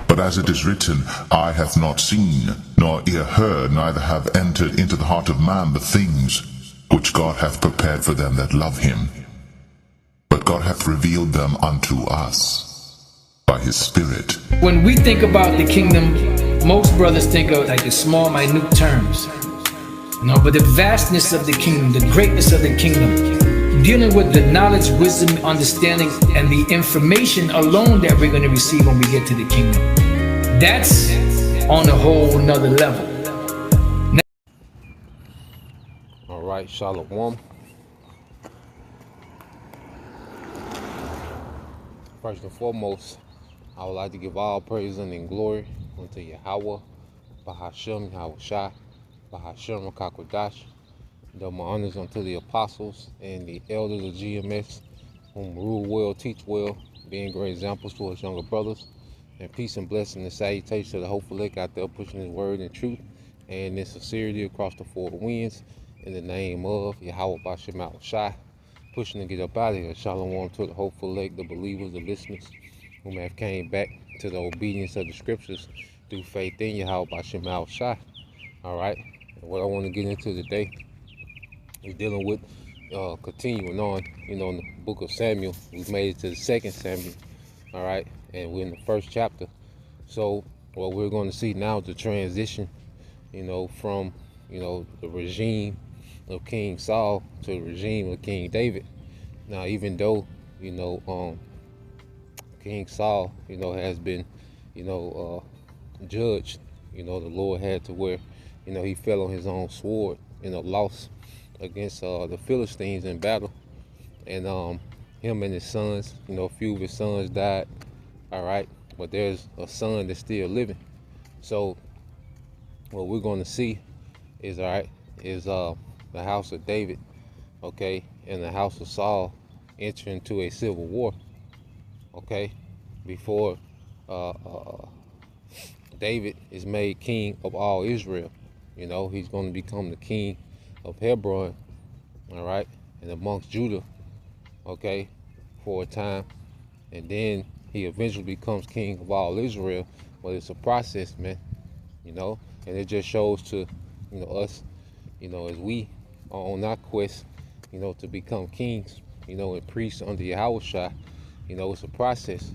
But as it is written, eye hath not seen, nor ear heard, neither have entered into the heart of man the things which God hath prepared for them that love him. But God hath revealed them unto us by his Spirit. When we think about the kingdom, most brothers think of like the small, minute terms. No, but the vastness of the kingdom, the greatness of the kingdom, dealing with the knowledge, wisdom, understanding, and the information alone that we're going to receive when we get to the kingdom. That's on a whole nother level. All right, Shalom. First and foremost, I would like to give all praise and glory unto Yahweh, Bahashem, Yahushua, Bahashem, Kakwadash. Do my honors unto the apostles and the elders of GMS, whom rule well, teach well, being great examples for us younger brothers. And peace and blessing and salutation to the hopeful elect out there pushing his word in truth and in sincerity across the four winds. In the name of Yahweh Bashem Yahushua, pushing to get up out of here. Shalom to the hopeful elect, the believers, the listeners, whom have came back to the obedience of the scriptures through faith in Yahweh Bashem Yahushua. All right, and what I want to get into today is dealing with continuing on, in the book of Samuel. We've made it to the 2nd Samuel, all right, and we're in the 1st chapter. So what we're going to see now is the transition, from, the regime of King Saul to the regime of King David. Now, even though, King Saul, has been, judged, the Lord had to where, he fell on his own sword, lost against the Philistines in battle. And him and his sons, a few of his sons died, all right, but there's a son that's still living. So what we're going to see is, the house of David, okay, and the house of Saul enter into a civil war, okay, before David is made king of all Israel. He's going to become the king of Hebron, all right, and amongst Judah, okay, for a time, and then he eventually becomes king of all Israel. But it's a process, man, and it just shows to, us, as we are on our quest, to become kings, and priests under Yahushua, it's a process,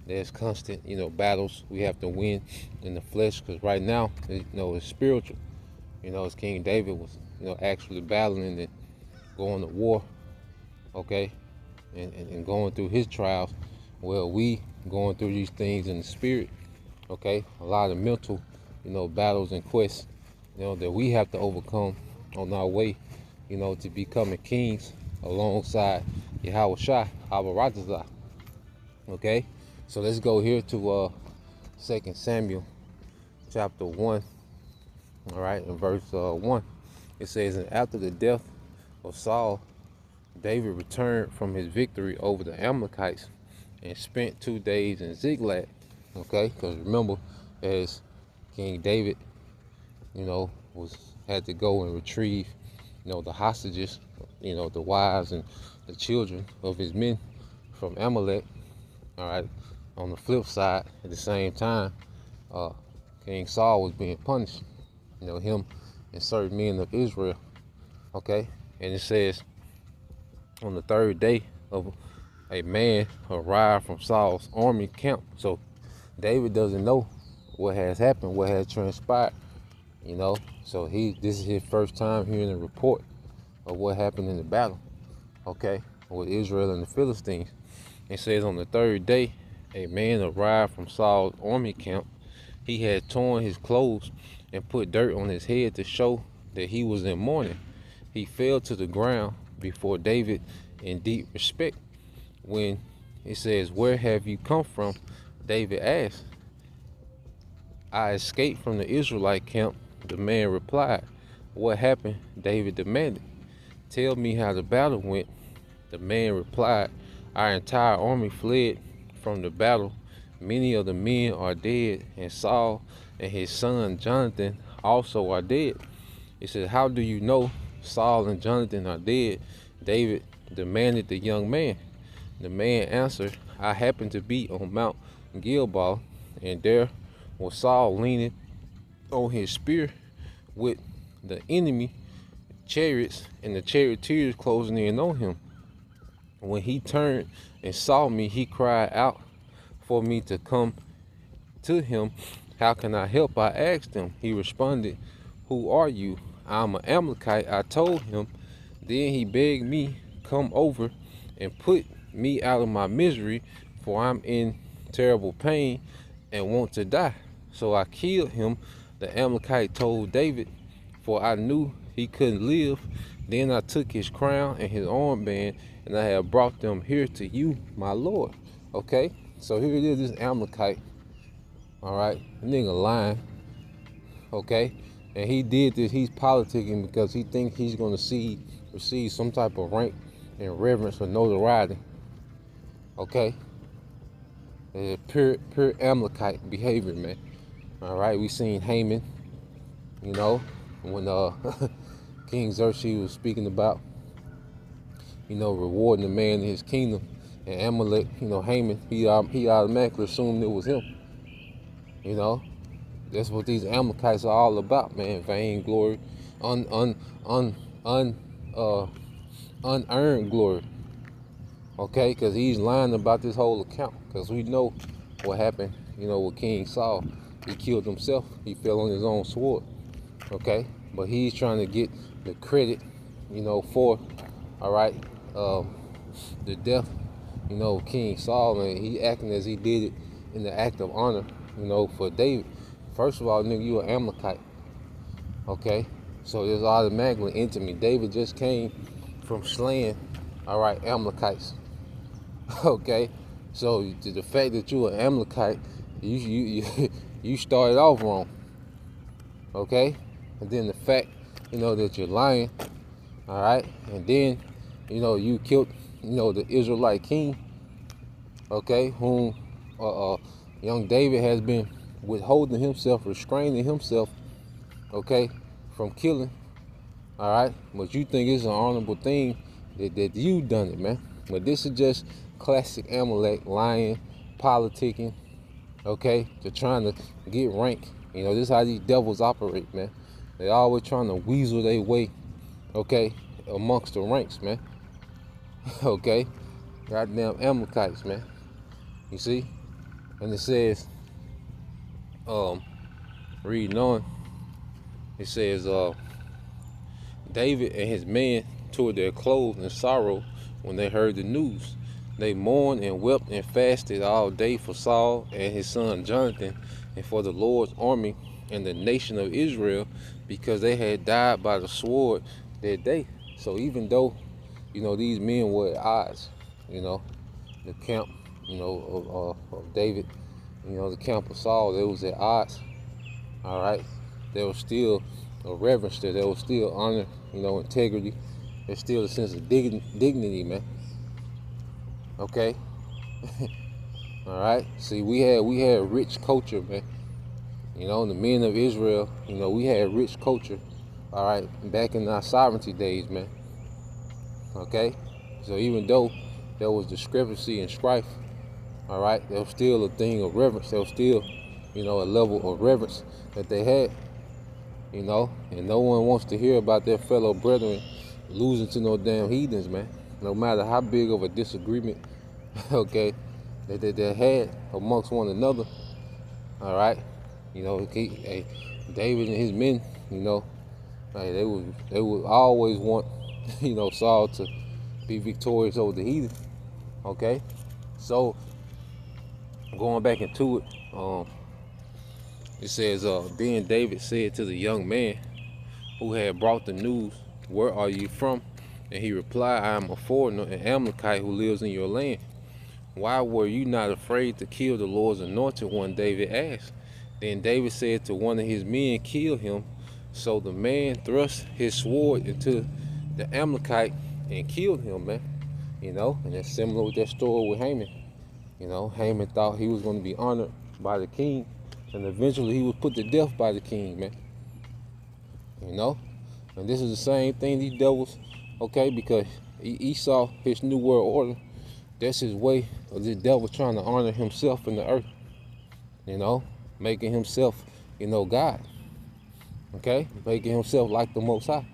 there's constant, battles we have to win in the flesh, because right now, it's spiritual. As King David was, actually battling and going to war, okay, and going through his trials. Well, we going through these things in the spirit, okay, a lot of mental, battles and quests, that we have to overcome on our way, to becoming kings alongside Yahushua, Abaratazah, okay. So let's go here to 2 Samuel chapter 1, all right, in verse 1. It says, and after the death of Saul, David returned from his victory over the Amalekites and spent 2 days in Ziklag, okay, because remember, as King David, had to go and retrieve, the hostages, the wives and the children of his men from Amalek, all right. On the flip side, at the same time, King Saul was being punished, him and certain men of Israel, okay. And it says, on the 3rd day of a man arrived from Saul's army camp. So David doesn't know what has happened, what has transpired, so this is his first time hearing a report of what happened in the battle, okay, with Israel and the Philistines. It says, on the 3rd day, a man arrived from Saul's army camp. He had torn his clothes and put dirt on his head to show that he was in mourning. He fell to the ground before David in deep respect. When it says, where have you come from? David asked. I escaped from the Israelite camp, the man replied. What happened? David demanded. Tell me how the battle went. The man replied, our entire army fled from the battle. Many of the men are dead, and Saul and his son Jonathan also are dead. It says, how do you know Saul and Jonathan are dead? David demanded the young man. The man answered, I happened to be on Mount Gilboa, and there was Saul leaning on his spear with the enemy chariots and the charioteers closing in on him. When he turned and saw me, he cried out for me to come to him. How can I help? I asked him. He responded, who are you? I'm an Amalekite, I told him. Then he begged me, come over and put me out of my misery, for I'm in terrible pain and want to die. So I killed him. The Amalekite told David, for I knew he couldn't live. Then I took his crown and his armband, and I have brought them here to you, my Lord. Okay, so here it is, this Amalekite. All right, nigga lying. Okay, and he did this. He's politicking because he thinks he's gonna receive some type of rank and reverence or notoriety. Okay, it's pure Amalekite behavior, man. All right, we seen Haman. You know, when King Xerxes was speaking about, you know, rewarding the man in his kingdom, and Amalek, you know, Haman, he automatically assumed it was him. You know, that's what these Amalekites are all about, man. Vainglory, unearned glory. Okay, because he's lying about this whole account. Because we know what happened, you know, with King Saul. He killed himself. He fell on his own sword. Okay, but he's trying to get the credit, you know, for, all right, the death, you know, of King Saul, and he acting as he did it in the act of honor, you know, for David. First of all, nigga, you an Amalekite. Okay, so it's automatically into me. David just came from slaying, all right, Amalekites. Okay, so the fact that you an Amalekite, you started off wrong. Okay, and then the fact, you know, that you're lying, all right, and then, you know, you killed, you know, the Israelite king, okay, whom young David has been withholding himself, restraining himself, okay, from killing, all right, but you think it's an honorable thing that you done it, man. But this is just classic Amalek, lying, politicking, okay, to trying to get rank. You know, this is how these devils operate, man. They always trying to weasel their way, okay, amongst the ranks, man. Okay, goddamn Amalekites, man. You see, and it says, reading on, it says, David and his men tore their clothes in sorrow when they heard the news. They mourned and wept and fasted all day for Saul and his son Jonathan, and for the Lord's army and the nation of Israel, because they had died by the sword that day. So even though, you know, these men were at odds, you know, the camp, you know, of David, you know, the camp of Saul, they was at odds. All right, there was still a reverence there. There was still honor, you know, integrity. There's still a sense of dignity, man. Okay. All right. See, we had rich culture, man. You know, the men of Israel, you know, we had rich culture. All right, back in our sovereignty days, man. Okay. So even though there was discrepancy and strife, all right, there was still a thing of reverence. There was still, you know, a level of reverence that they had. You know, and no one wants to hear about their fellow brethren losing to no damn heathens, man. No matter how big of a disagreement, okay, that they had amongst one another. All right, you know, hey, David and his men, you know, hey, they would always want, you know, Saul to be victorious over the heathen. Okay, so going back into it, it says, then David said to the young man who had brought the news, where are you from? And he replied, I am a foreigner, an Amalekite who lives in your land. Why were you not afraid to kill the Lord's anointed one? David asked. Then David said to one of his men, kill him. So the man thrust his sword into the Amalekite and killed him, man. You know, and it's similar with that story with Haman. You know, Haman thought he was going to be honored by the king, and eventually he was put to death by the king, man. You know? And this is the same thing, these devils, okay, because Esau, his new world order, that's his way of this devil trying to honor himself in the earth. you know, making himself, you know, God. Okay, making himself like the Most High.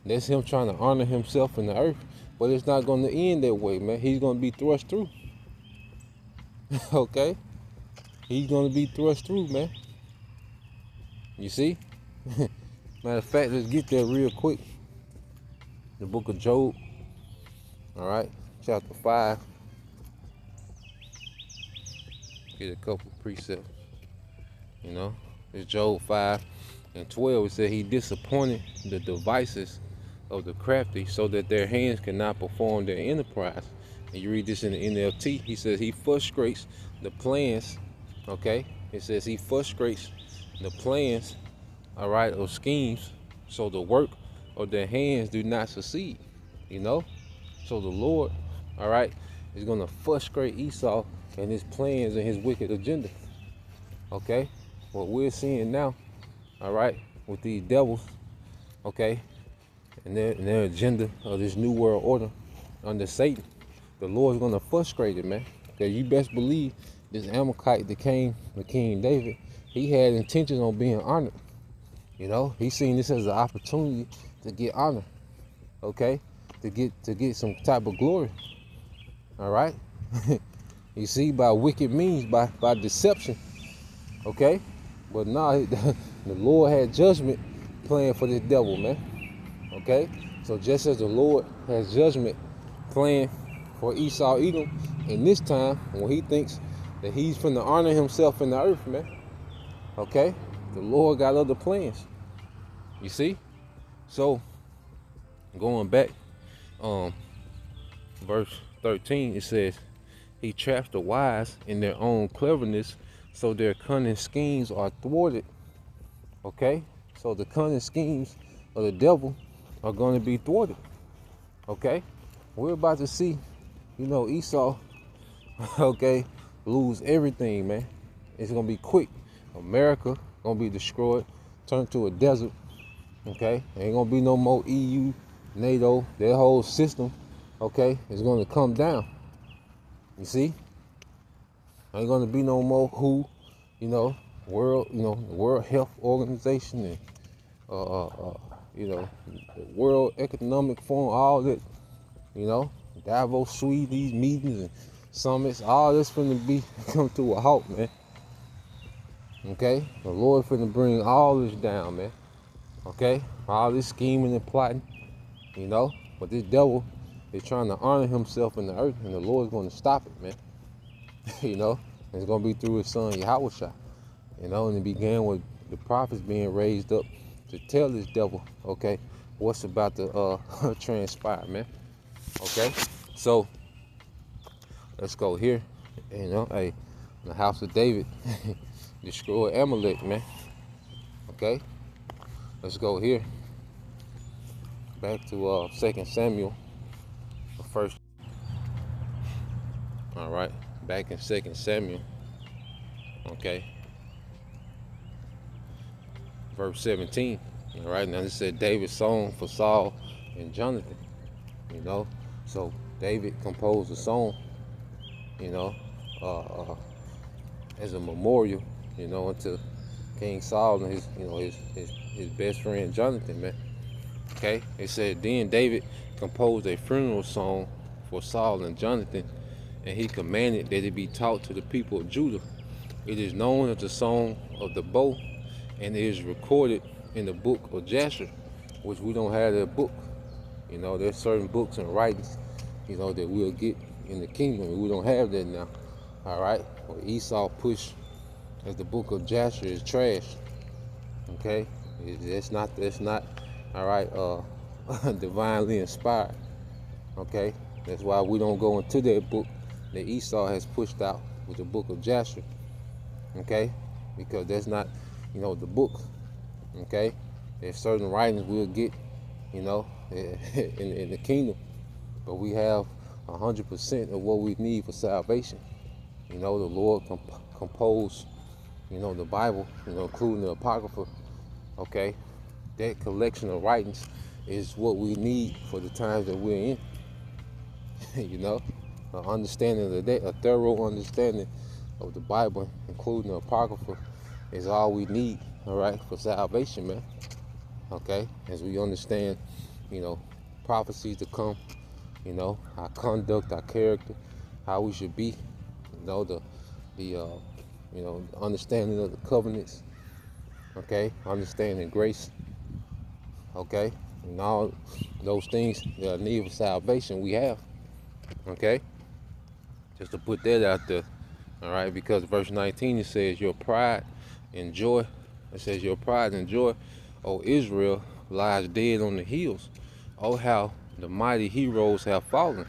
That's him trying to honor himself in the earth, but it's not going to end that way, man. He's going to be thrust through. Okay, he's going to be thrust through, man. You see? Matter of fact, let's get there real quick. The book of Job, all right, chapter 5. Get a couple precepts, you know. It's Job 5:12. It said he disappointed the devices of the crafty so that their hands cannot perform their enterprise. And you read this in the NLT. He says he frustrates the plans, okay? It says he frustrates the plans, all right, of schemes, so the work of their hands do not succeed, you know? So the Lord, all right, is going to frustrate Esau and his plans and his wicked agenda, okay? What we're seeing now, all right, with these devils, okay, and their agenda of this new world order under Satan, the Lord's going to frustrate it, man. Because you best believe this Amalekite that came to King David, he had intentions on being honored. You know, he seen this as an opportunity to get honor, okay, to get some type of glory. All right, you see, by wicked means, by deception, okay. But nah, the Lord had judgment planned for this devil, man. Okay, so just as the Lord has judgment planned for Esau Edom, and this time when he thinks that he's finna honor himself in the earth, man. Okay, the Lord got other plans. You see? So going back, verse 13, it says, he traps the wise in their own cleverness, so their cunning schemes are thwarted. Okay? So the cunning schemes of the devil are going to be thwarted. Okay? We're about to see, you know, Esau, okay, lose everything, man. It's going to be quick. America going to be destroyed, turned to a desert. Okay? Ain't going to be no more EU, NATO, their whole system, okay, is going to come down. You see? Ain't gonna be no more WHO, you know, the World Health Organization and you know, the World Economic Forum, all that, you know, Davos, Sweden, these meetings and summits, all this finna be come to a halt, man. Okay, the Lord finna bring all this down, man. Okay, all this scheming and plotting, you know, but this devil is trying to honor himself in the earth, and the Lord's gonna stop it, man. You know, and it's gonna be through his son Yahushua. You know, and it began with the prophets being raised up to tell this devil, okay, what's about to transpire, man. Okay, so let's go here. You know, hey, the house of David destroy Amalek, man. Okay, let's go here. Back to 2 Samuel, the first. All right. Back in 2 Samuel, okay, verse 17, all right, now this said David's song for Saul and Jonathan, you know, so David composed a song, you know, as a memorial, you know, unto King Saul and his, you know, his best friend Jonathan, man, okay, it said, then David composed a funeral song for Saul and Jonathan, and he commanded that it be taught to the people of Judah. It is known as the song of the bow, and it is recorded in the book of Jasher, which we don't have that book. You know, there's certain books and writings, you know, that we'll get in the kingdom. We don't have that now. All right, well, Esau pushed as the book of Jasher is trash. Okay, that's not all right, divinely inspired. Okay, that's why we don't go into that book that Esau has pushed out with the book of Jasher, okay, because that's not, you know, the book, okay. There's certain writings we'll get, you know, in the kingdom, but we have 100% of what we need for salvation. You know, the Lord composed, you know, the Bible, you know, including the Apocrypha, okay. That collection of writings is what we need for the times that we're in. You know, an understanding of that, a thorough understanding of the Bible, including the Apocrypha, is all we need, all right, for salvation, man. Okay, as we understand, you know, prophecies to come, you know, our conduct, our character, how we should be, you know, you know, the understanding of the covenants, okay, understanding grace, okay, and all those things that are needed for salvation we have, okay, just to put that out there, all right, because verse 19 it says, your pride and joy, it says, your pride and joy, O Israel, lies dead on the hills. Oh, how the mighty heroes have fallen.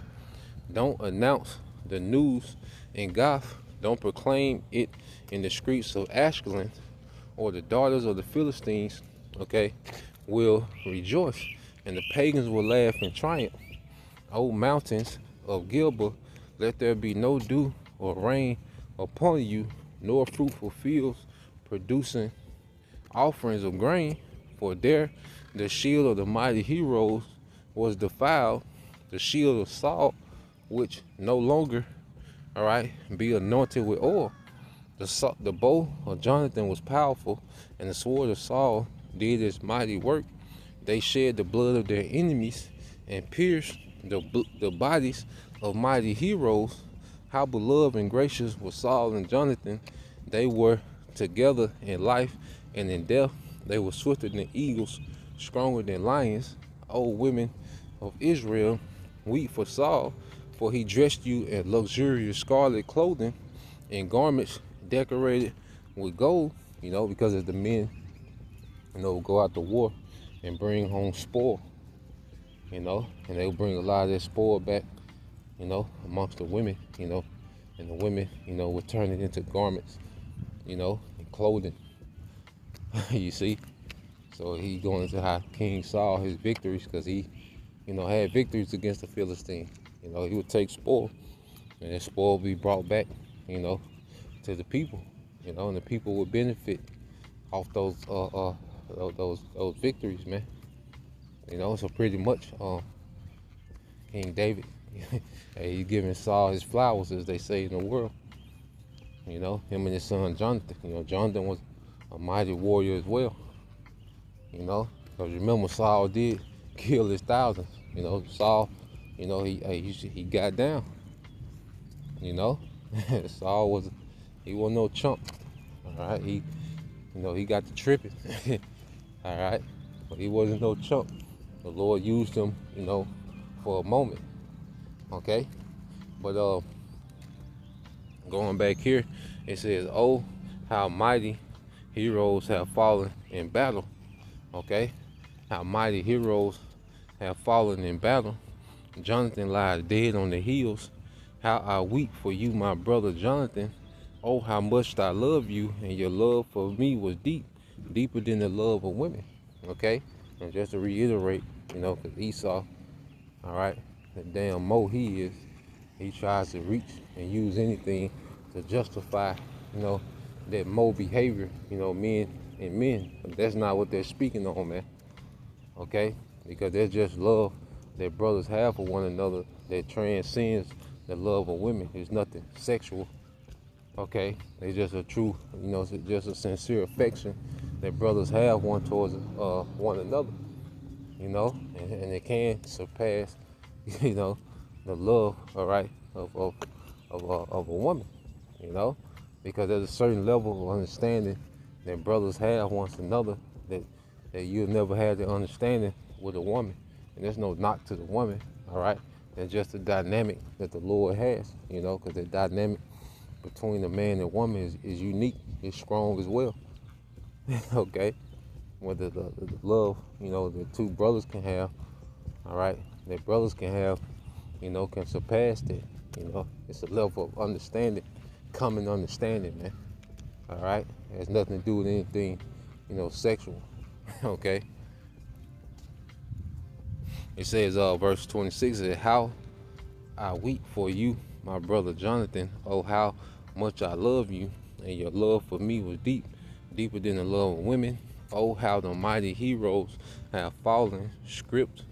Don't announce the news in Gath. Don't proclaim it in the streets of Ashkelon, or the daughters of the Philistines, okay, will rejoice, and the pagans will laugh in triumph. O mountains of Gilboa, let there be no dew or rain upon you, nor fruitful fields producing offerings of grain, for there the shield of the mighty heroes was defiled, the shield of Saul, which no longer, all right, be anointed with oil. The bow of Jonathan was powerful, and the sword of Saul did its mighty work. They shed the blood of their enemies and pierced the bodies of mighty heroes. How beloved and gracious were Saul and Jonathan. They were together in life and in death. They were swifter than eagles, stronger than lions. O women of Israel, weep for Saul, for he dressed you in luxurious scarlet clothing and garments decorated with gold, you know, because as the men, you know, go out to war and bring home spoil, you know, and they'll bring a lot of their spoil back, you know, amongst the women, you know, and the women, you know, would turn it into garments, you know, and clothing. You see? So he going into how King Saul, his victories, because he, you know, had victories against the Philistines. You know, he would take spoil, and that spoil would be brought back, you know, to the people, you know, and the people would benefit off those victories, man. You know, so pretty much, King David, he's giving Saul his flowers, as they say in the world. You know, him and his son Jonathan. You know, Jonathan was a mighty warrior as well. You know, because remember Saul did kill his thousands. You know, Saul, you know, he got down. You know, Saul wasn't no chump. All right, he, you know, he got to tripping. All right, but he wasn't no chump. The Lord used him, you know, for a moment. Okay, but going back here, it says, "Oh, how mighty heroes have fallen in battle." Okay, how mighty heroes have fallen in battle. Jonathan lies dead on the hills. How I weep for you, my brother Jonathan. Oh, how much I love you, and your love for me was deep, deeper than the love of women. Okay, and just to reiterate, you know, because Esau, all right, the damn Mo he is, he tries to reach and use anything to justify, you know, that Mo behavior, you know, men and men. But that's not what they're speaking on, man. Okay, because there's just love that brothers have for one another that transcends the love of women. There's nothing sexual. Okay, it's just a true, you know, it's just a sincere affection that brothers have one towards one another, you know, and it can surpass, you know, the love, all right, of a woman, you know, because there's a certain level of understanding that brothers have one another that you'll never have the understanding with a woman. And there's no knock to the woman, all right? It's just the dynamic that the Lord has, you know, because the dynamic between a man and woman is unique, is strong as well. Okay? Whether the love, you know, the two brothers can have, all right, that brothers can have, you know, can surpass that. You know, it's a level of understanding, common understanding, man. All right? It has nothing to do with anything, you know, sexual. Okay? It says, verse 26, it says, how I weep for you, my brother Jonathan. Oh, how much I love you, and your love for me was deep, deeper than the love of women. Oh, how the mighty heroes have fallen, stripped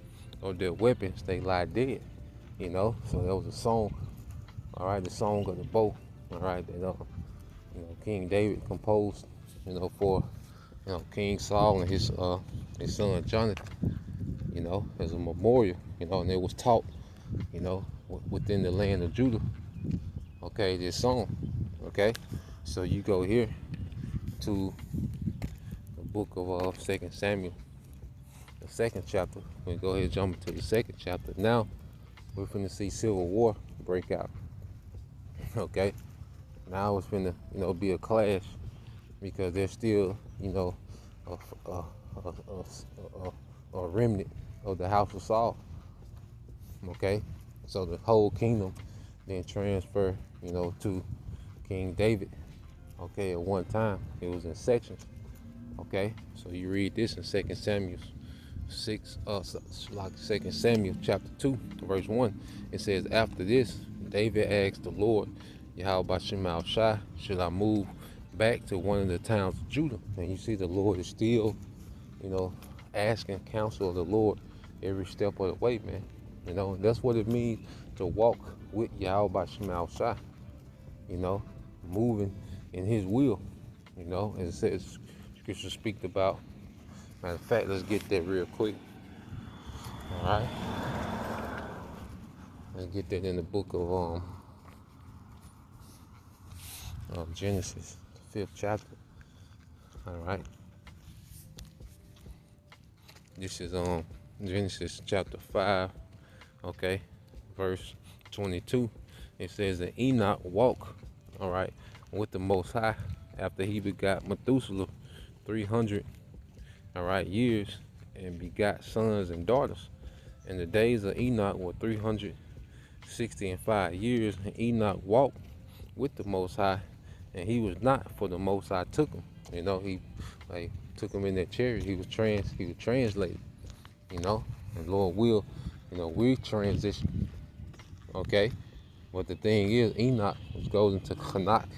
of their weapons, they lie dead. You know, so that was a song, all right, the song of the bow, all right, that King David composed, for King Saul and his son Jonathan, as a memorial, and it was taught, within the land of Judah. Okay, this song. Okay, so you go here to the book of 2 Samuel, the second chapter. We go ahead and jump into the second chapter. Now we're finna see civil war break out. Okay, now it's finna be a clash because there's still a remnant of the house of Saul. Okay, so the whole kingdom then transfer to King David. Okay, at one time it was in sections. Okay, so you read this in 2 Samuel 6, 2 Samuel chapter 2, verse 1. It says, after this, David asked the Lord, Yahweh Shema Shai, should I move back to one of the towns of Judah? And you see the Lord is still, asking counsel of the Lord every step of the way, man. That's what it means to walk with Yahweh Shema Shai, moving in his will, as it says, scripture speaks about. Matter of fact, let's get that real quick. All right. Let's get that in the book of Genesis, the 5th chapter. All right. This is Genesis chapter 5, okay, verse 22. It says that Enoch walked, all right, with the Most High after he begot Methuselah 300, all right, years, and begot sons and daughters. And the days of Enoch were 365 years, and Enoch walked with the Most High, and he was not, for the Most High took him. He took him in that chariot. He was translated, and Lord will, we transition. Okay, but the thing is, Enoch goes into Chanakh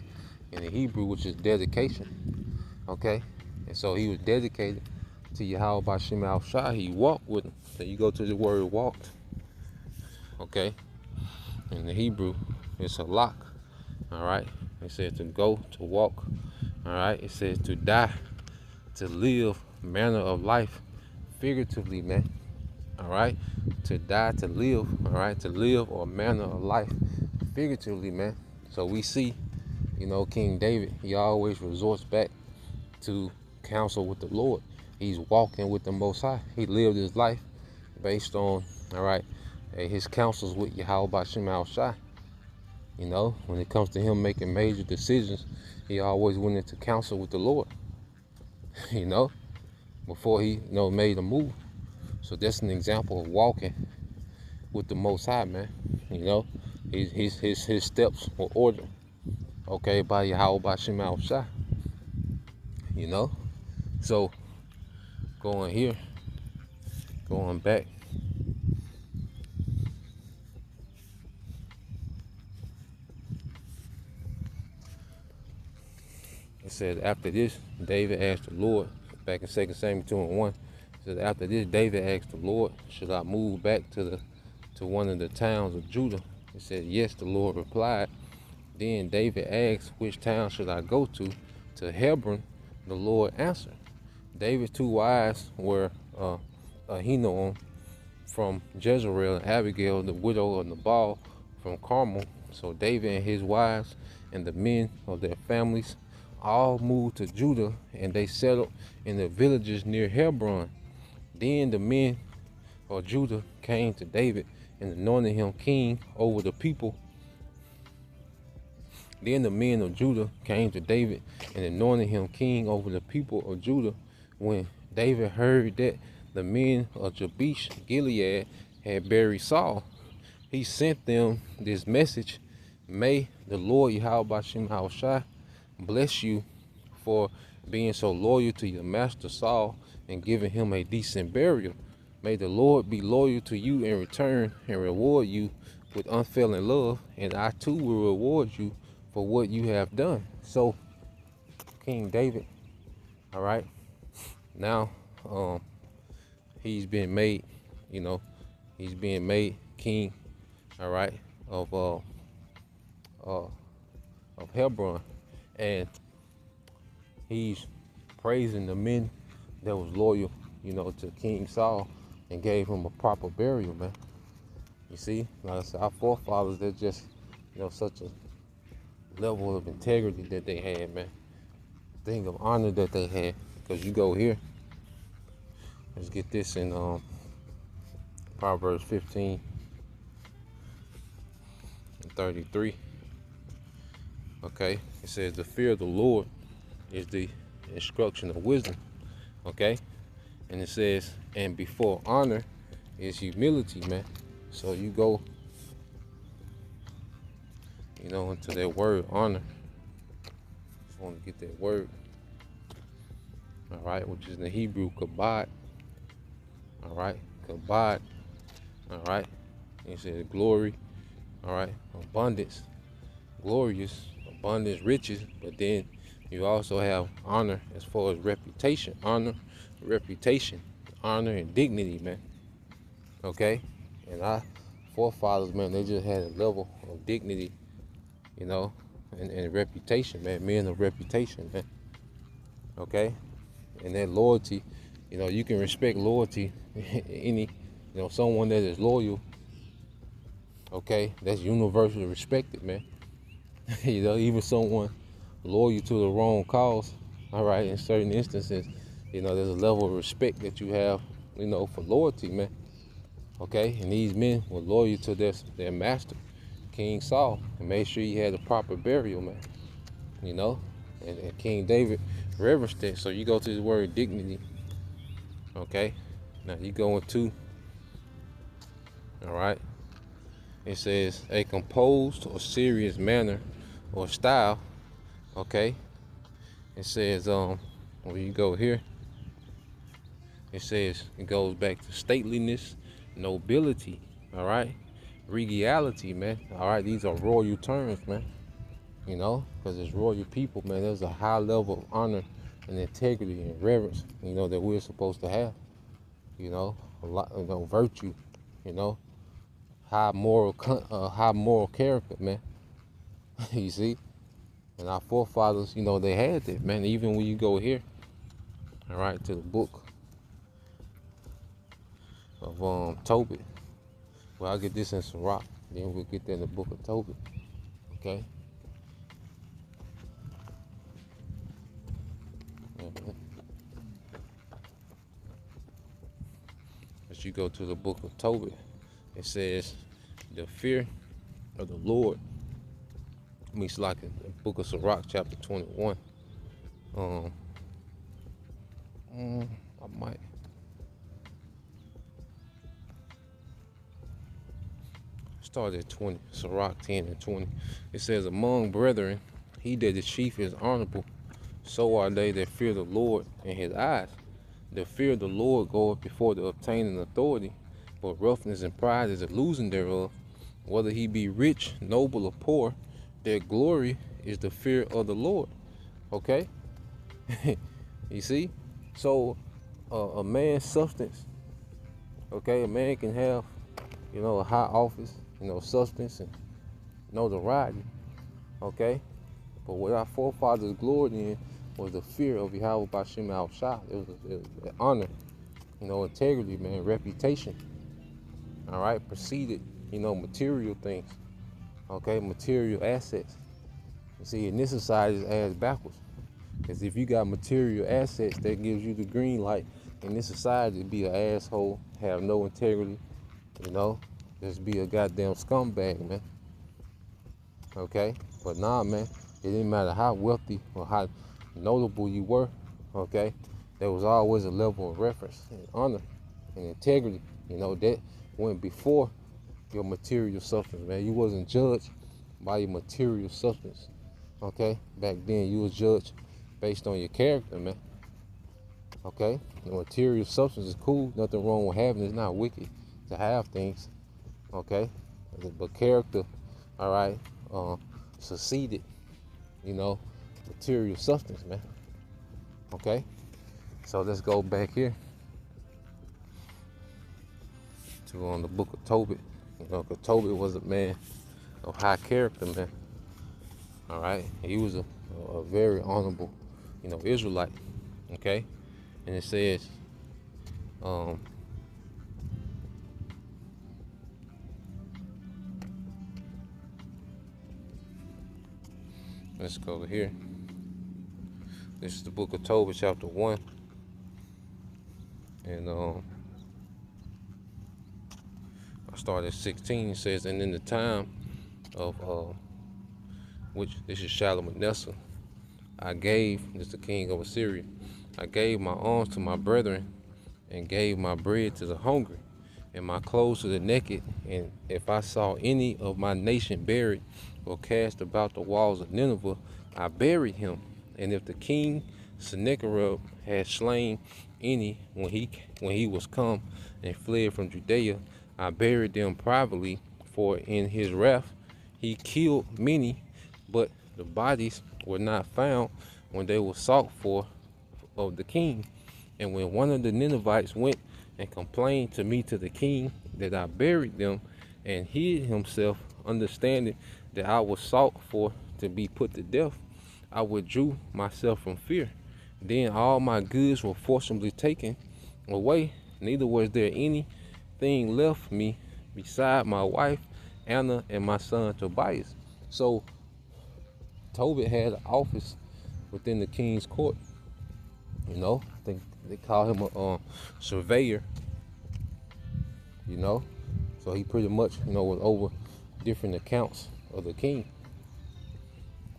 in the Hebrew, which is dedication. Okay, and so he was dedicated to Yahweh by Shema Shai. He walked with him. So you go to the word walked. Okay, in the Hebrew, it's halak. All right, it says to go, to walk. All right, it says to die, to live, manner of life, figuratively, man. All right, to die, to live. All right, to live or manner of life, figuratively, man. So we see, King David, he always resorts back to counsel with the Lord. He's walking with the Most High. He lived his life based on, all right, his counsels with Yahweh Shema Shai. When it comes to him making major decisions, he always went into counsel with the Lord, before he, made a move. So that's an example of walking with the Most High, man. His steps were ordered, okay, by Yahweh Shema Shai. So going back. It says, after this, David asked the Lord, back in 2 Samuel 2:1, it says, after this, David asked the Lord, should I move back to one of the towns of Judah? It said, yes, the Lord replied. Then David asked, which town should I go to? To Hebron, the Lord answered. David's two wives were Ahinoam from Jezreel and Abigail, the widow of Nabal from Carmel. So David and his wives and the men of their families all moved to Judah, and they settled in the villages near Hebron. Then the men of Judah came to David and anointed him king over the people. Then the men of Judah came to David and anointed him king over the people of Judah. When David heard that the men of Jabesh Gilead had buried Saul, he sent them this message: may the Lord Yahweh Shema Shai bless you for being so loyal to your master Saul and giving him a decent burial. May the Lord be loyal to you in return and reward you with unfailing love, and I too will reward you for what you have done. So King David, all right, now he's been made, he's being made king, all right, of Hebron. And he's praising the men that was loyal, to King Saul and gave him a proper burial, man. You see, like I said, our forefathers, they're just, such a level of integrity that they had, man. Thing of honor that they had. Because you go here, let's get this in Proverbs 15 and 33. Okay, it says the fear of the Lord is the instruction of wisdom. Okay, and it says, and before honor is humility, man. So you go, into that word honor. Just want to get that word. All right, which is in the Hebrew kabod. All right, kabod. All right, and it says glory. All right, abundance, glorious, abundance, riches. But then you also have honor as far as reputation. Honor, reputation, honor, and dignity, man. Okay, and our forefathers, man, they just had a level of dignity, and reputation, man. Men of reputation, man. Okay. And that loyalty, you can respect loyalty. Any, someone that is loyal, okay, that's universally respected, man. Even someone loyal to the wrong cause, all right, in certain instances, there's a level of respect that you have, for loyalty, man. Okay, and these men were loyal to their master, King Saul, and made sure he had a proper burial, man. And King David reverenced it. So you go to the word dignity. Okay, now you go into, all right, it says a composed or serious manner or style. Okay, it says when you go here, it says it goes back to stateliness, nobility, all right, regality, man. All right, these are royal terms, man. Because it's royal people, man. There's a high level of honor and integrity and reverence, that we're supposed to have. A lot, virtue, high moral character, man. You see, and our forefathers, they had that, man. Even when you go here, all right, to the book of Tobit. Well, I'll get this in Sirach, then we'll get that in the book of Tobit. Okay. As you go to the book of Tobit, it says the fear of the Lord. It's like in the book of Sirach, chapter 21. I might. Start at 20, Sirach 10 and 20. It says, among brethren, he that is chief is honorable. So are they that fear the Lord in his eyes. The fear of the Lord goeth before the obtaining authority, but roughness and pride is the losing thereof. Whether he be rich, noble, or poor, their glory is the fear of the Lord. Okay? You see? So, a man's substance, okay? A man can have, a high office, substance and notoriety, okay? But what our forefathers gloried in was the fear of Yahweh Bashim Al-Shah. It was honor, integrity, man, reputation. All right, preceded, material things. Okay, material assets. You see, in this society, it's ass backwards. Because if you got material assets, that gives you the green light in this society to be an asshole, have no integrity, just be a goddamn scumbag, man. Okay, but nah, man, it didn't matter how wealthy or how notable you were, okay, there was always a level of reference and honor and integrity, that went before your material substance, man. You wasn't judged by your material substance, okay? Back then, you was judged based on your character, man, okay? The material substance is cool, nothing wrong with having it. It's not wicked to have things, okay? But character, all right, succeeded, material substance, man. Okay, so let's go back here to the book of Tobit. Because Tobit was a man of high character, man. All right, he was a a very honorable, Israelite. Okay, and it says, let's go here. This is the book of Tobit, chapter 1, and I start at 16. It says, and in the time of which this is Shalmaneser, I gave, this is the king of Assyria, I gave my alms to my brethren, and gave my bread to the hungry, and my clothes to the naked. And if I saw any of my nation buried or cast about the walls of Nineveh, I buried him. And if the king Sennacherib had slain any when he was come and fled from Judea, I buried them privately, for in his wrath he killed many, but the bodies were not found when they were sought for of the king. And when one of the Ninevites went and complained to me to the king that I buried them, and hid himself, understanding that I was sought for to be put to death, I withdrew myself from fear. Then all my goods were forcibly taken away, neither was there anything left me beside my wife Anna and my son Tobias. So Tobit had an office within the king's court. I think they call him a surveyor. So he pretty much, was over different accounts of the king.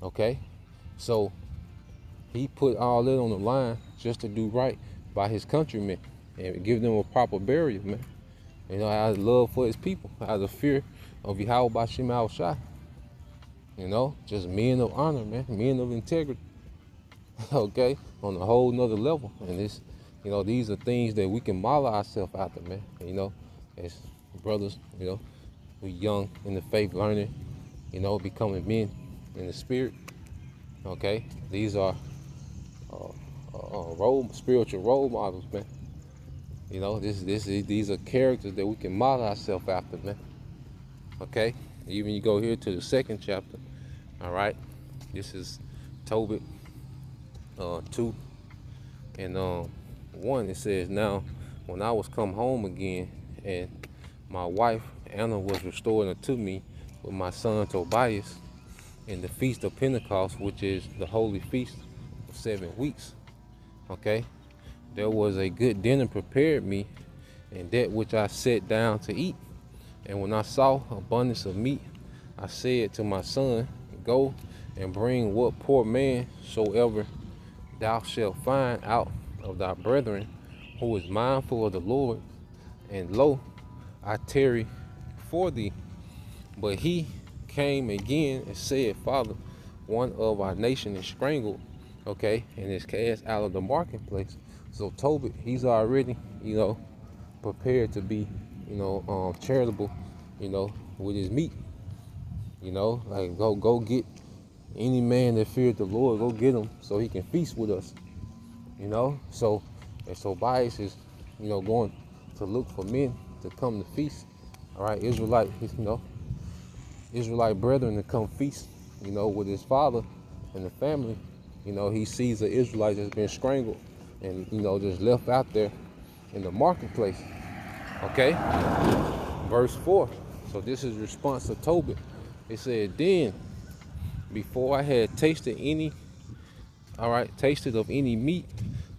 Okay, so he put all that on the line just to do right by his countrymen and give them a proper burial, man. Out of love for his people, out of fear of Yahweh Bashim Al-Shai. Just men of honor, man, men of integrity. Okay, on a whole nother level. And this, these are things that we can model ourselves after, man. As brothers, we young in the faith, learning, becoming men in the spirit. Okay, these are spiritual role models, man. These are characters that we can model ourselves after, man. Okay, even you go here to the 2nd chapter. All right, this is Tobit 2 and 1. It says, now when I was come home again, and my wife Anna was restored unto me with my son Tobias in the feast of Pentecost, which is the holy feast of 7 weeks. Okay, there was a good dinner prepared me, and that which I sat down to eat. And when I saw abundance of meat, I said to my son, go and bring what poor man soever thou shalt find out of thy brethren, who is mindful of the Lord. And lo, I tarry for thee. But he came again and said, Father, one of our nation is strangled, okay, and is cast out of the marketplace. So Tobit, he's already, prepared to be, charitable, with his meat. Like go get any man that feared the Lord, go get him so he can feast with us. So Tobias is, going to look for men to come to feast. All right, Israelite brethren to come feast, with his father and the family. He sees an Israelite that's been strangled and, just left out there in the marketplace. Okay, verse 4. So this is the response to Tobit. It said, then before I had tasted of any meat,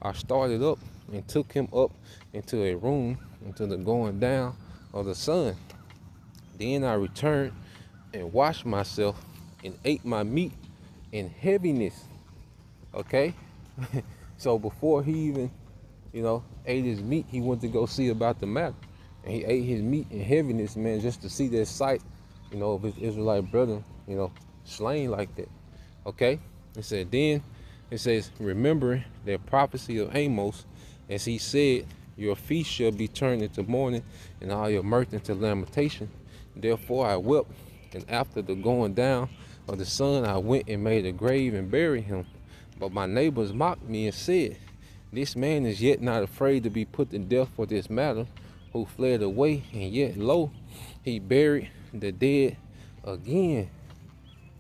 I started up and took him up into a room until the going down of the sun. Then I returned and washed myself and ate my meat in heaviness. Okay, so before he even, ate his meat, he went to go see about the matter, and he ate his meat in heaviness, man, just to see that sight, of his Israelite brother, slain like that. Okay, it said, then it says, remembering that prophecy of Amos, as he said, your feast shall be turned into mourning, and all your mirth into lamentation. Therefore I wept, and after the going down of the sun, I went and made a grave and buried him. But my neighbors mocked me and said, this man is yet not afraid to be put to death for this matter, who fled away, and yet lo, he buried the dead again.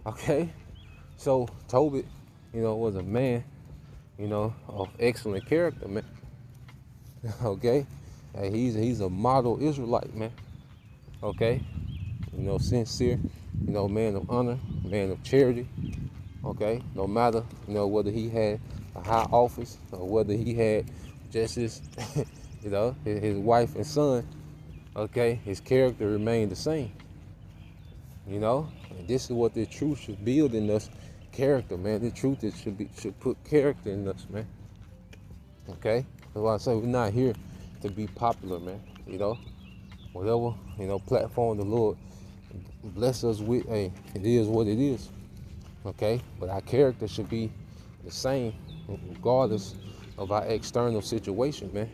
Okay, so Tobit, was a man, of excellent character, man. Okay, hey, he's a model Israelite, man. Okay, sincere, man of honor, man of charity. Okay, no matter whether he had a high office or whether he had just his, his wife and son. Okay, his character remained the same. And this is what the truth should build in us, character, man. The truth is should put character in us, man. Okay, that's why I say we're not here to be popular, man. Whatever platform the Lord bless us with, hey, it is what it is. Okay, but our character should be the same regardless of our external situation, man.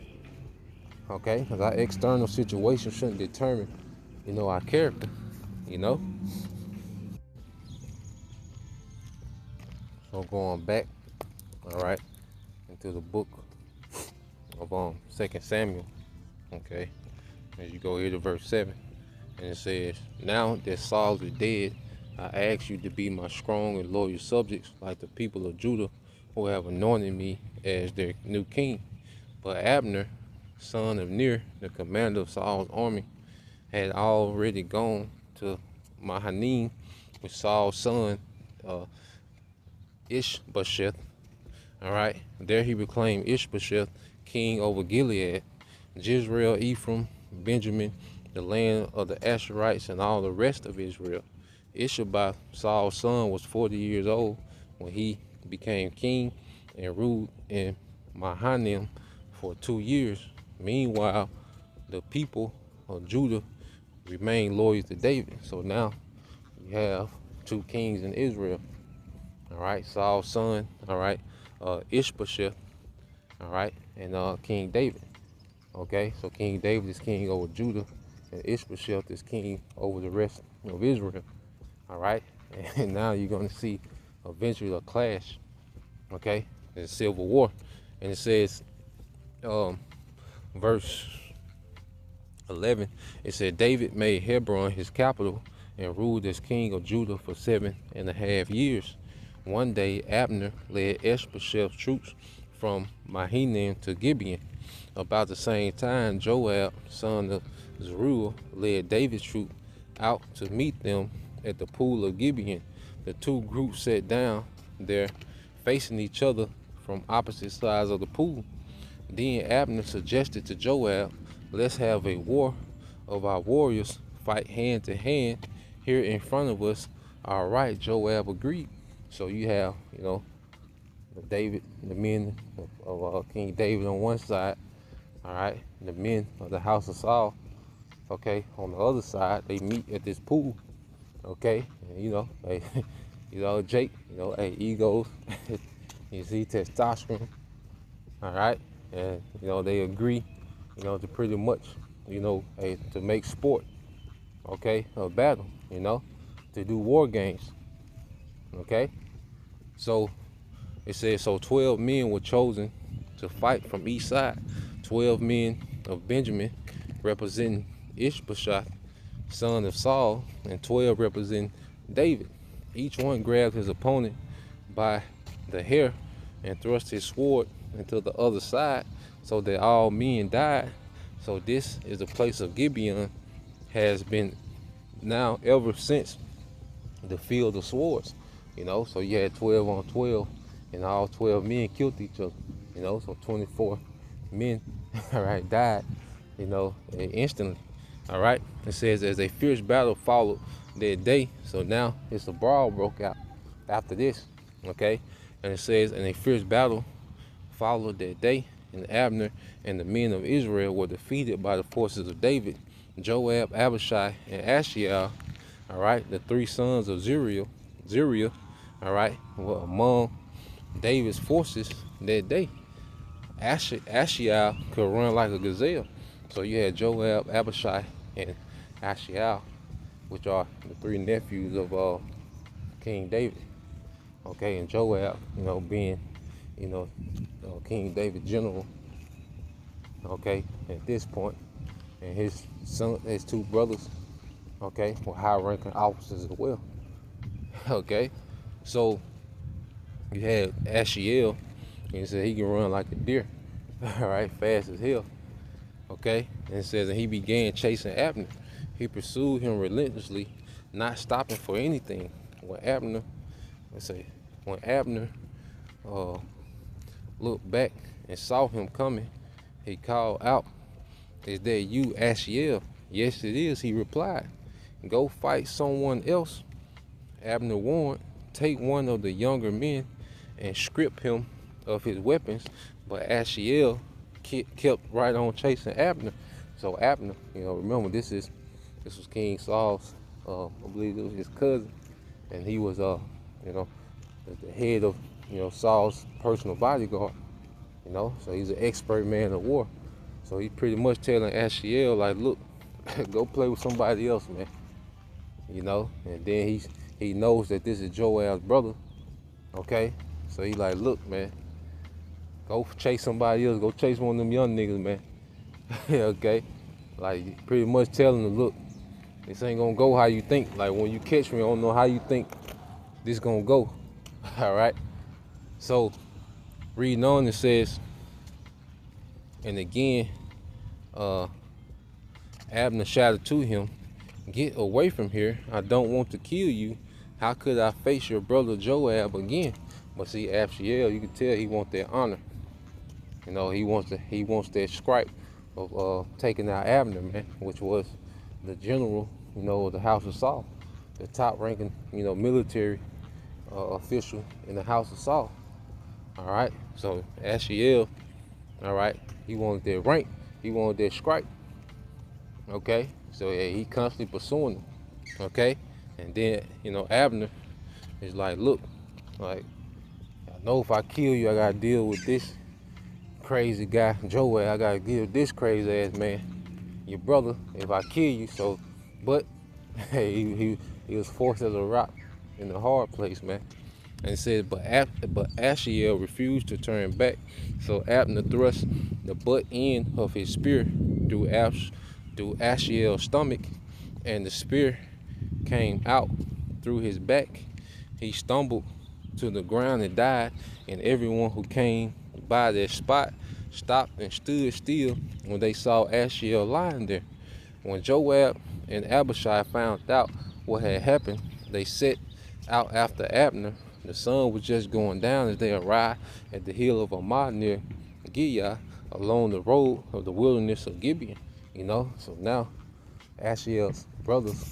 Okay, because our external situation shouldn't determine, our character. So going back, all right, into the book of 2 Samuel, okay, as you go here to verse 7, and it says, "Now that Saul is dead, I ask you to be my strong and loyal subjects, like the people of Judah, who have anointed me as their new king." But Abner, son of Ner, the commander of Saul's army, had already gone to Mahanaim with Saul's son Ishbosheth. All right, there he proclaimed Ishbosheth king over Gilead, Jezreel, Ephraim, Benjamin, the land of the Asherites, and all the rest of Israel. Ishaboth, Saul's son, was 40 years old when he became king and ruled in Mahanaim for 2 years. Meanwhile, the people of Judah remained loyal to David. So now we have 2 kings in Israel. All right, Saul's son, all right, Ishbosheth, all right, and King David. Okay, so King David is king over Judah, and Ishbosheth is king over the rest of Israel. All right, and now you're going to see eventually a clash. Okay, there's a civil war, and it says, verse 11, it said, "David made Hebron his capital and ruled as king of Judah for 7.5 years. One day Abner led Ishbosheth's troops from Mahanaim to Gibeon. About the same time, Joab, son of Zeruiah, led David's troop out to meet them at the pool of Gibeon. The 2 groups sat down there facing each other from opposite sides of the pool. Then Abner suggested to Joab, 'Let's have a war of our warriors, fight hand to hand here in front of us.' 'All right,' Joab agreed." So you have, the men of King David on one side, all right, the men of the house of Saul, okay, on the other side. They meet at this pool, okay, and hey, Jake, hey, egos, you see testosterone, all right, and they agree, to pretty much, hey, to make sport, okay, a battle, to do war games, okay. So it says, so 12 men were chosen to fight from each side. 12 men of Benjamin representing Ishbosheth, son of Saul, and 12 representing David. Each one grabbed his opponent by the hair and thrust his sword into the other side, so that all men died. So this is the place of Gibeon, has been now ever since the field of swords. So you had 12 on 12, and all 12 men killed each other. So 24 men, all right, died, instantly. All right. It says, as a fierce battle followed that day. So now it's a brawl broke out after this. Okay. And it says, and a fierce battle followed that day, and Abner and the men of Israel were defeated by the forces of David. Joab, Abishai, and Ashiel, all right, the 3 sons of Zeruiah, all right, were among David's forces that day. Ashiel could run like a gazelle. So you had Joab, Abishai, and Ashiel, which are the 3 nephews of King David. Okay, and Joab, being, King David general. Okay, at this point, and his 2 brothers, okay, were high-ranking officers as well. Okay, so you had Ashiel, and he said he can run like a deer, all right, fast as hell, okay? And it says, and he began chasing Abner. He pursued him relentlessly, not stopping for anything. When Abner, when Abner looked back and saw him coming, he called out, "Is that you, Ashiel?" "Yes, it is," he replied. "Go fight someone else." Abner warned, "Take one of the younger men and strip him of his weapons." But Ashiel kept right on chasing Abner. So Abner, remember this was King Saul's, I believe it was his cousin, and he was the head of Saul's personal bodyguard. So he's an expert man of war. So he pretty much telling Ashiel, like, look, go play with somebody else, man. And then he knows that this is Joab's brother. Okay? So he like, look, man, go chase somebody else. Go chase one of them young niggas, man. Okay? Like, pretty much telling him, look, this ain't gonna go how you think. Like, when you catch me, I don't know how you think this gonna go. All right? So, reading on, it says, and again, Abner shouted to him, "Get away from here. I don't want to kill you. How could I face your brother Joab again?" But see, Ashiel, you can tell he wants that honor. He wants that stripe of taking out Abner, man, which was the general, of the house of Saul, the top ranking, military official in the house of Saul. All right, so Ashiel, all right, he wanted that rank, he wanted that stripe. Okay, so yeah, he constantly pursuing him. Okay, and then Abner is like, look, like, I know if I kill you, I gotta deal with this crazy guy Joab. I gotta deal with this crazy ass man, your brother, if I kill you. So, but hey, he was forced as a rock in the hard place, man. And it said, but Ashiel refused to turn back. So Abner thrust the butt end of his spear through Ashiel's stomach, and the spear came out through his back. He stumbled to the ground and died, and everyone who came by that spot stopped and stood still when they saw Ashiel lying there. When Joab and Abishai found out what had happened, they set out after Abner. The sun was just going down as they arrived at the hill of Ammah near Gibeah, along the road of the wilderness of Gibeon. So now Ashiel's brothers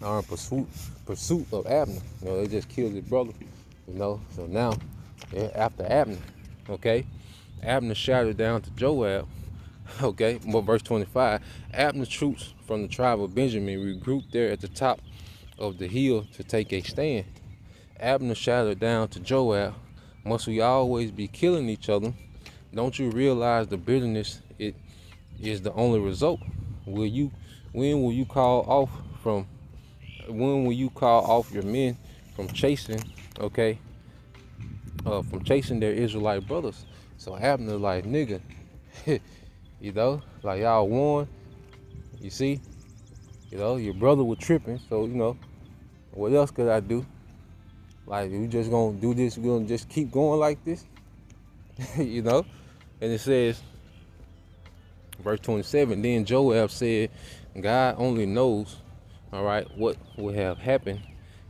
are in pursuit of Abner. They just killed his brother. So now they're after Abner. Okay, Abner shouted down to Joab. Okay, but verse 25, Abner's troops from the tribe of Benjamin regrouped there at the top of the hill to take a stand. Abner shouted down to Joab, "Must we always be killing each other? Don't you realize the bitterness it is the only result? When will you call off your men from chasing, from chasing their Israelite brothers?" So Abner like, nigga, like y'all won. You see, your brother was tripping. So what else could I do? Like, we just gonna do this? We gonna just keep going like this? And it says, verse 27, then Joab said, "God only knows, all right, what would have happened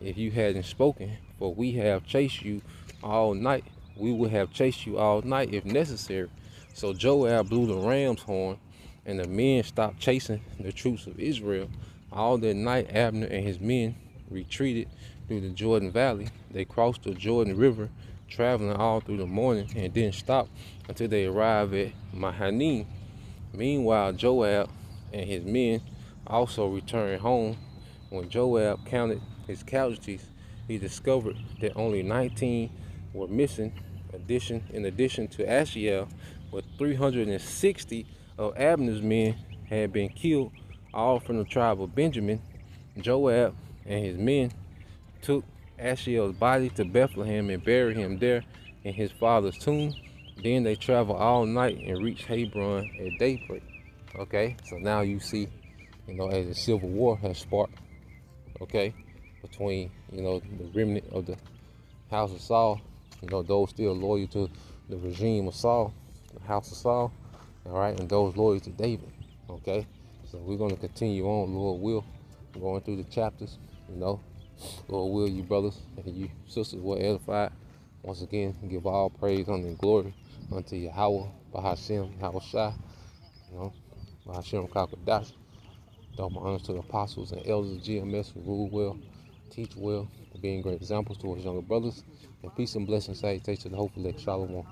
if you hadn't spoken, for we have chased you all night. We would have chased you all night if necessary." So Joab blew the ram's horn, and the men stopped chasing the troops of Israel. All that night, Abner and his men retreated through the Jordan Valley. They crossed the Jordan River, traveling all through the morning, and didn't stop until they arrived at Mahanaim. Meanwhile, Joab and his men also returned home. When Joab counted his casualties, he discovered that only 19 were missing. In addition to Ashiel, but 360 of Abner's men had been killed, all from the tribe of Benjamin. Joab and his men took Ashiel's body to Bethlehem and buried him there in his father's tomb. Then they traveled all night and reached Hebron at daybreak. Okay, so now you see, as the civil war has sparked, between, the remnant of the house of Saul You know, those still loyal to the regime of Saul, the house of Saul, all right, and those loyal to David, okay? So we're going to continue on, Lord will, going through the chapters, you know. Lord will, you brothers and you sisters were edified. Once again, give all praise, honor, and glory unto Yahweh, Bahashem, Yahweh Shai, you know, Bahashem Kakadash. Double honors to the apostles and elders of GMS who rule well, teach well, being great examples to us younger brothers. And peace and blessings, salutation to the hopeful elect. Shalom.